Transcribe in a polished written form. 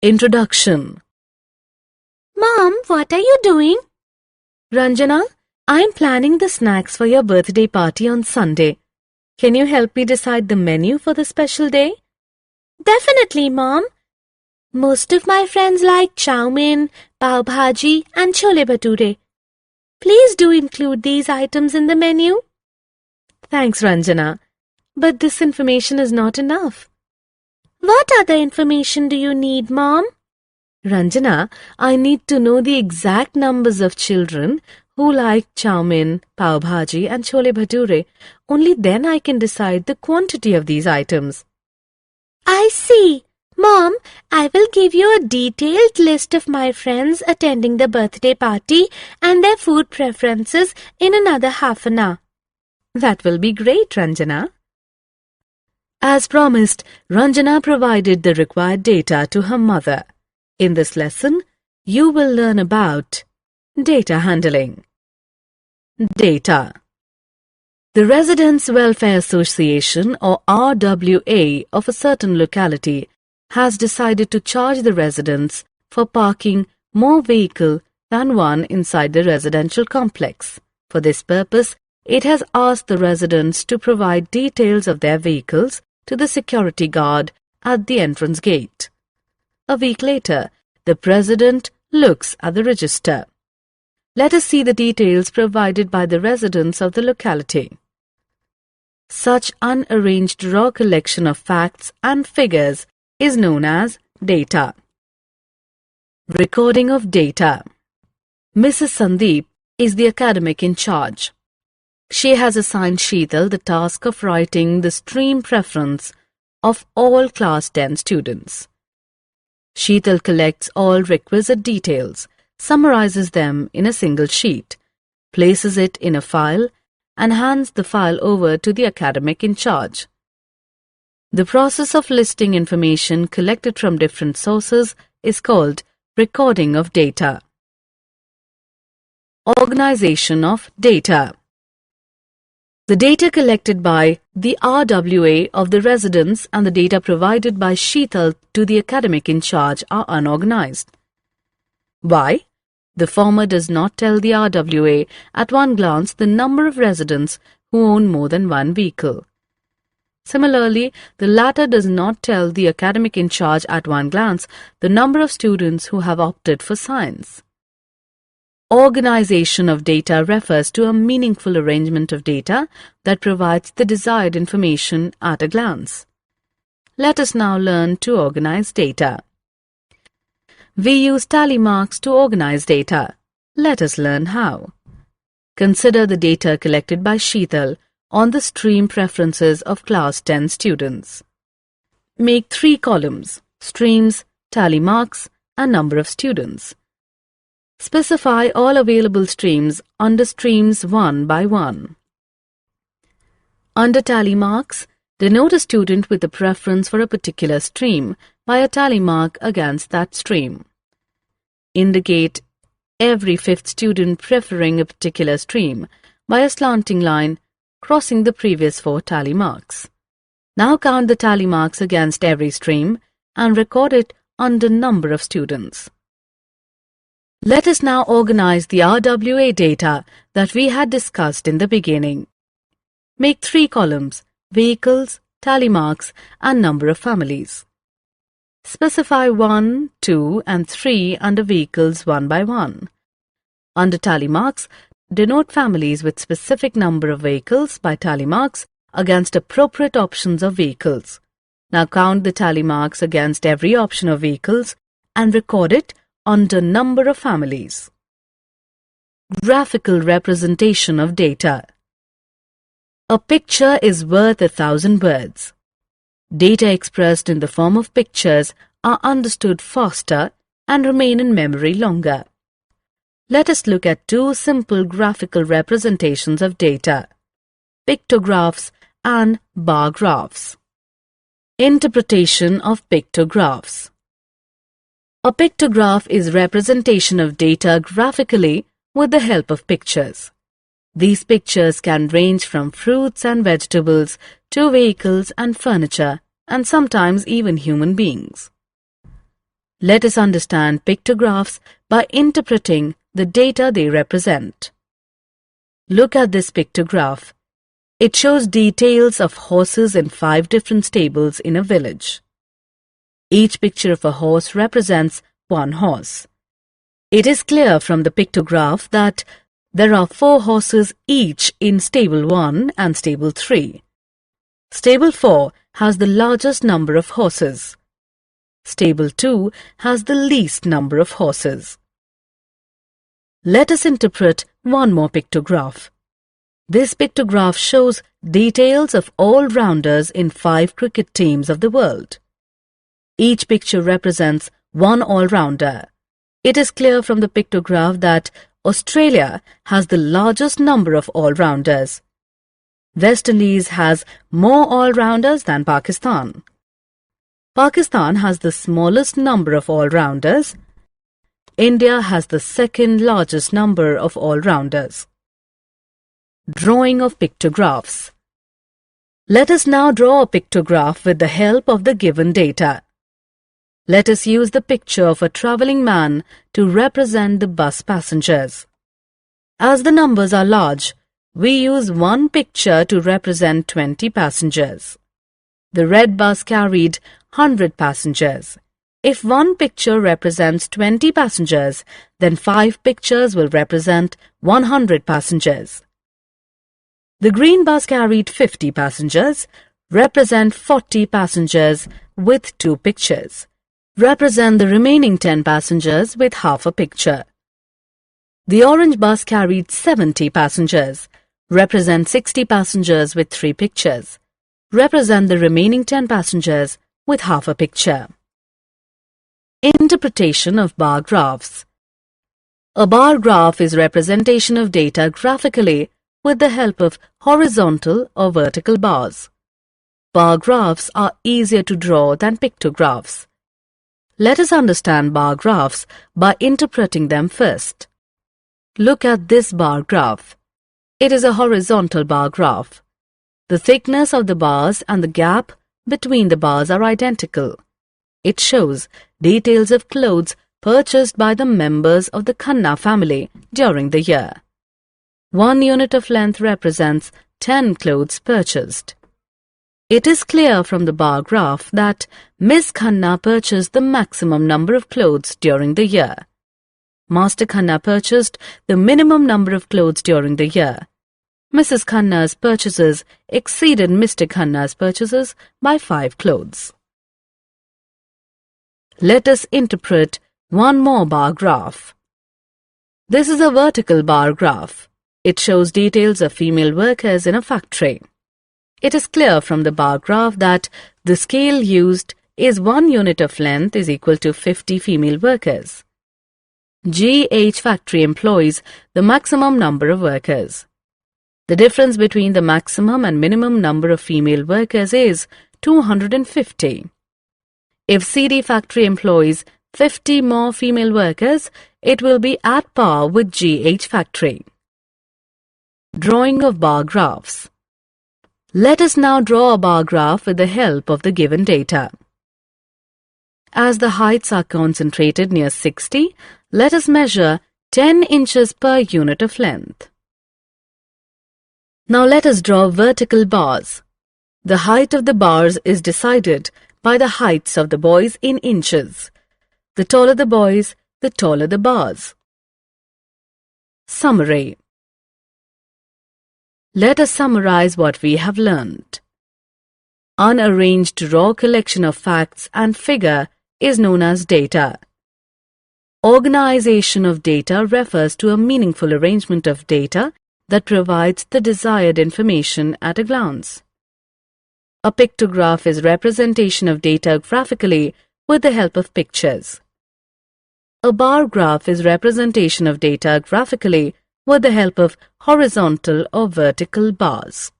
Introduction. Mom, what are you doing? Ranjana, I'm planning the snacks for your birthday party on Sunday. Can you help me decide the menu for the special day? Definitely, Mom. Most of my friends like chow mein, pav bhaji and chole bhature. Please do include these items in the menu. Thanks, Ranjana. But this information is not enough. What other information do you need, Mom? Ranjana, I need to know the exact numbers of children who like chow mein, pav bhaji and chole bhature. Only then I can decide the quantity of these items. I see. Mom, I will give you a detailed list of my friends attending the birthday party and their food preferences in another half an hour. That will be great, Ranjana. As promised, Ranjana provided the required data to her mother. In this lesson, you will learn about data handling. Data. The Residents' Welfare Association or RWA of a certain locality has decided to charge the residents for parking more vehicle than one inside the residential complex. For this purpose, it has asked the residents to provide details of their vehicles to the security guard at the entrance gate. A week later, the president looks at the register. Let us see the details provided by the residents of the locality. Such unarranged raw collection of facts and figures is known as data. Recording of data. Mrs. Sandeep is the academic in charge. She has assigned Sheetal the task of writing the stream preference of all class 10 students. Sheetal collects all requisite details, summarizes them in a single sheet, places it in a file, and hands the file over to the academic in charge. The process of listing information collected from different sources is called recording of data. Organization of data. The data collected by the RWA of the residents and the data provided by Sheetal to the academic in charge are unorganized. Why? The former does not tell the RWA at one glance the number of residents who own more than one vehicle. Similarly, the latter does not tell the academic in charge at one glance the number of students who have opted for science. Organization of data refers to a meaningful arrangement of data that provides the desired information at a glance. Let us now learn to organize data. We use tally marks to organize data. Let us learn how. Consider the data collected by Sheetal on the stream preferences of class 10 students. Make 3 columns: streams, tally marks, and number of students. Specify all available streams under streams one by one. Under tally marks, denote a student with a preference for a particular stream by a tally mark against that stream. Indicate every 5th student preferring a particular stream by a slanting line crossing the previous 4 tally marks. Now count the tally marks against every stream and record it under number of students. Let us now organize the RWA data that we had discussed in the beginning. Make 3 columns: vehicles, tally marks, and number of families. Specify 1, 2, and 3 under vehicles one by one. Under tally marks, denote families with specific number of vehicles by tally marks against appropriate options of vehicles. Now count the tally marks against every option of vehicles and record it under number of families. Graphical representation of data. A picture is worth 1,000 words. Data expressed in the form of pictures are understood faster and remain in memory longer. Let us look at 2 simple graphical representations of data: pictographs and bar graphs. Interpretation of pictographs. A pictograph is representation of data graphically with the help of pictures. These pictures can range from fruits and vegetables to vehicles and furniture, and sometimes even human beings. Let us understand pictographs by interpreting the data they represent. Look at this pictograph. It shows details of horses in 5 different stables in a village. Each picture of a horse represents one horse. It is clear from the pictograph that there are 4 horses each in stable 1 and stable 3. Stable 4 has the largest number of horses. Stable 2 has the least number of horses. Let us interpret one more pictograph. This pictograph shows details of all-rounders in 5 cricket teams of the world. Each picture represents one all-rounder. It is clear from the pictograph that Australia has the largest number of all-rounders. West Indies has more all-rounders than Pakistan. Pakistan has the smallest number of all-rounders. India has the second largest number of all-rounders. Drawing of pictographs. Let us now draw a pictograph with the help of the given data. Let us use the picture of a travelling man to represent the bus passengers. As the numbers are large, we use one picture to represent 20 passengers. The red bus carried 100 passengers. If one picture represents 20 passengers, then 5 pictures will represent 100 passengers. The green bus carried 50 passengers, represent 40 passengers with 2 pictures. Represent the remaining 10 passengers with half a picture. The orange bus carried 70 passengers, represent 60 passengers with 3 pictures. Represent the remaining 10 passengers with half a picture. Interpretation of bar graphs. A bar graph is representation of data graphically with the help of horizontal or vertical bars. Bar graphs are easier to draw than pictographs. Let us understand bar graphs by interpreting them first. Look at this bar graph. It is a horizontal bar graph. The thickness of the bars and the gap between the bars are identical. It shows details of clothes purchased by the members of the Khanna family during the year. 1 unit of length represents 10 clothes purchased. It is clear from the bar graph that Miss Khanna purchased the maximum number of clothes during the year. Master Khanna purchased the minimum number of clothes during the year. Mrs. Khanna's purchases exceeded Mr. Khanna's purchases by 5 clothes. Let us interpret one more bar graph. This is a vertical bar graph. It shows details of female workers in a factory. It is clear from the bar graph that the scale used is 1 unit of length is equal to 50 female workers. GH factory employs the maximum number of workers. The difference between the maximum and minimum number of female workers is 250. If CD factory employs 50 more female workers, it will be at par with GH factory. Drawing of bar graphs. Let us now draw a bar graph with the help of the given data. As the heights are concentrated near 60, let us measure 10 inches per unit of length. Now let us draw vertical bars. The height of the bars is decided by the heights of the boys in inches. The taller the boys, the taller the bars. Summary. Let us summarize what we have learned. Unarranged raw collection of facts and figure is known as data. Organization of data refers to a meaningful arrangement of data that provides the desired information at a glance. A pictograph is representation of data graphically with the help of pictures. A bar graph is representation of data graphically with the help of horizontal or vertical bars.